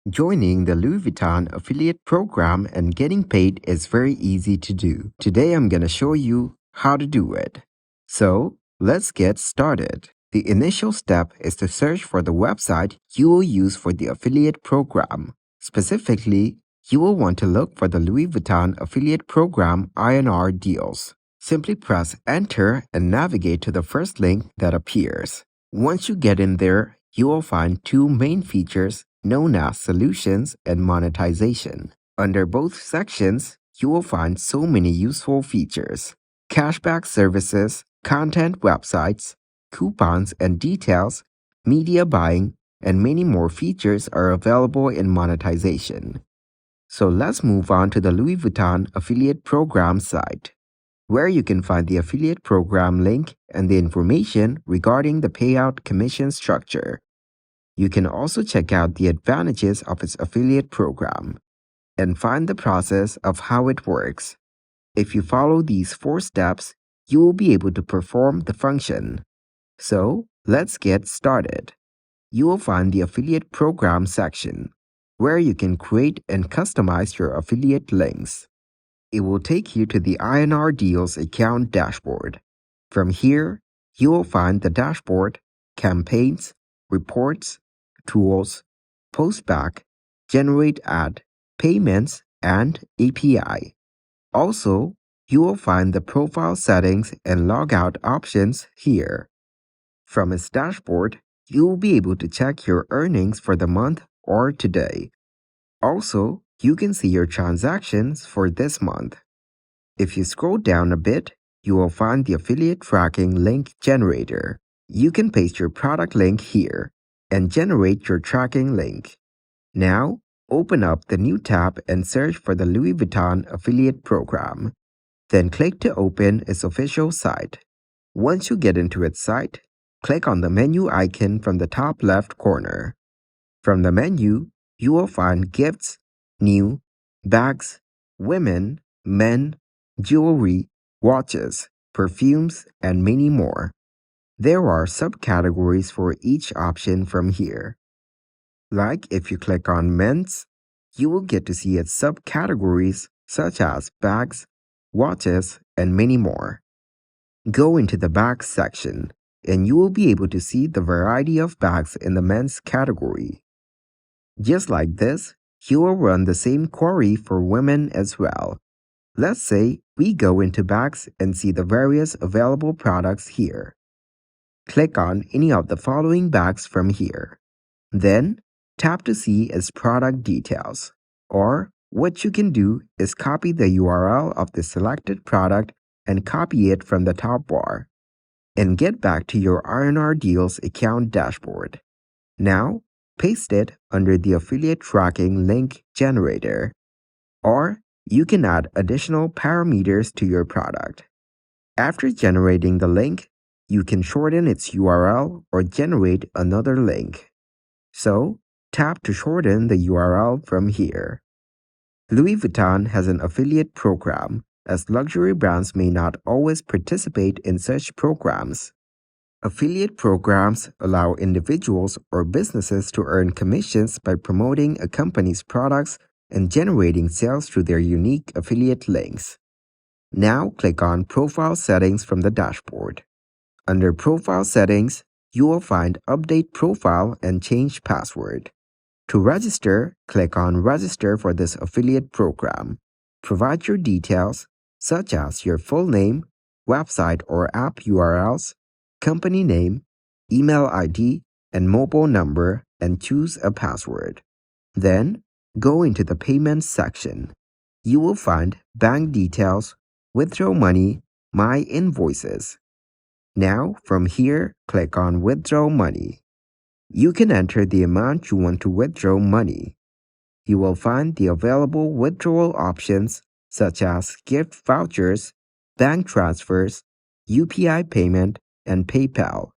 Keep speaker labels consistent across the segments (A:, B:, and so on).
A: Joining the Louis Vuitton affiliate program and getting paid is very easy to do. Today I'm going to show you how to do it. So, let's get started. The initial step is to search for the website you will use for the affiliate program. Specifically, you will want to look for the Louis Vuitton affiliate program INR deals. Simply press enter and navigate to the first link that appears. Once you get in there, you will find two main features known as solutions and monetization. Under both sections, you will find so many useful features. Cashback services, content websites, coupons and details, media buying, and many more features are available in monetization. So let's move on to the Louis Vuitton affiliate program site, where you can find the affiliate program link and the information regarding the payout commission structure. You can also check out the advantages of its affiliate program and find the process of how it works. If you follow these 4 steps, you will be able to perform the function. So, let's get started. You will find the affiliate program section, where you can create and customize your affiliate links. It will take you to the INR Deals account dashboard. From here, you will find the dashboard, campaigns, reports, tools, postback, generate ad, payments, and API. Also, you will find the profile settings and logout options here. From its dashboard, you will be able to check your earnings for the month or today. Also, you can see your transactions for this month. If you scroll down a bit, you will find the affiliate tracking link generator. You can paste your product link here and generate your tracking link. Now, open up the new tab and search for the Louis Vuitton affiliate program. Then click to open its official site. Once you get into its site, click on the menu icon from the top left corner. From the menu, you will find gifts, new, bags, women, men, jewelry, watches, perfumes, and many more. There are subcategories for each option from here. Like if you click on men's, you will get to see its subcategories such as bags, watches, and many more. Go into the bags section, and you will be able to see the variety of bags in the men's category. Just like this, you will run the same query for women as well. Let's say we go into bags and see the various available products here. Click on any of the following bags from here. Then, tap to see its product details. Or, what you can do is copy the URL of the selected product and copy it from the top bar. And get back to your INR Deals account dashboard. Now, paste it under the affiliate tracking link generator. Or, you can add additional parameters to your product. After generating the link, you can shorten its URL or generate another link. So, tap to shorten the URL from here. Louis Vuitton has an affiliate program, as luxury brands may not always participate in such programs. Affiliate programs allow individuals or businesses to earn commissions by promoting a company's products and generating sales through their unique affiliate links. Now click on Profile Settings from the dashboard. Under Profile Settings, you will find Update Profile and Change Password. To register, click on Register for this affiliate program. Provide your details, such as your full name, website or app URLs, company name, email ID, and mobile number, and choose a password. Then, go into the Payments section. You will find bank details, withdraw money, my invoices. Now, from here, click on Withdraw Money. You can enter the amount you want to withdraw money. You will find the available withdrawal options such as gift vouchers, bank transfers, UPI payment, and PayPal.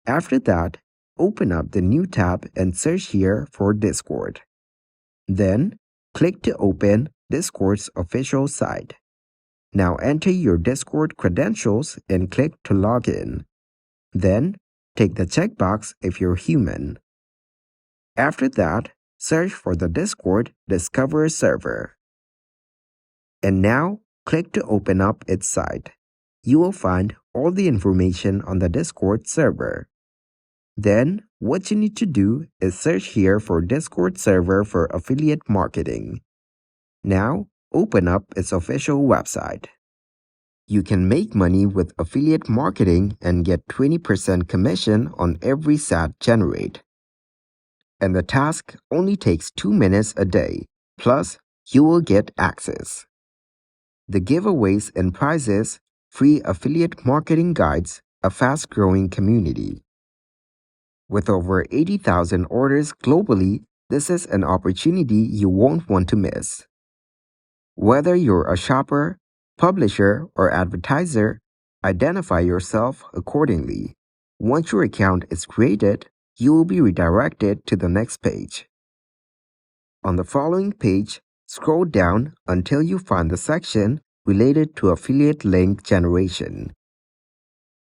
A: After that, open up the new tab and search here for Discord. Then, click to open Discord's official site. Now enter your Discord credentials and click to log in. Then, take the checkbox if you're human. After that, search for the Discord Discover server. And now, click to open up its site. You will find all the information on the Discord server. Then, what you need to do is search here for Discord server for affiliate marketing. Now, open up its official website. You can make money with affiliate marketing and get 20% commission on every sat generate. And the task only takes 2 minutes a day, plus you will get access. The giveaways and prizes, free affiliate marketing guides, a fast-growing community. With over 80,000 orders globally, this is an opportunity you won't want to miss. Whether you're a shopper, publisher, or advertiser, identify yourself accordingly. Once your account is created, you will be redirected to the next page. On the following page, scroll down until you find the section related to affiliate link generation.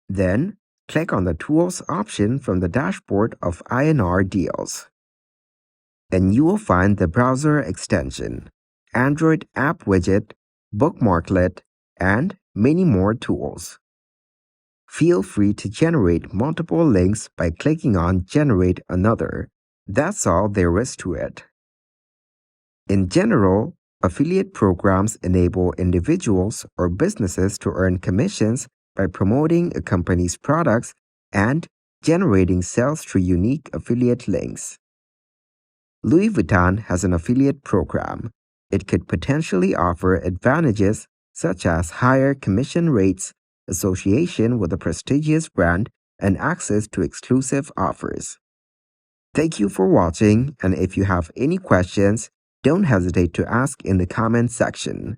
A: Then, click on the Tools option from the dashboard of INR Deals. And you will find the browser extension, Android app widget, bookmarklet, and many more tools. Feel free to generate multiple links by clicking on Generate Another. That's all there is to it. In general, affiliate programs enable individuals or businesses to earn commissions by promoting a company's products and generating sales through unique affiliate links. Louis Vuitton has an affiliate program. It could potentially offer advantages such as higher commission rates, association with a prestigious brand, and access to exclusive offers. Thank you for watching, and if you have any questions, don't hesitate to ask in the comment section.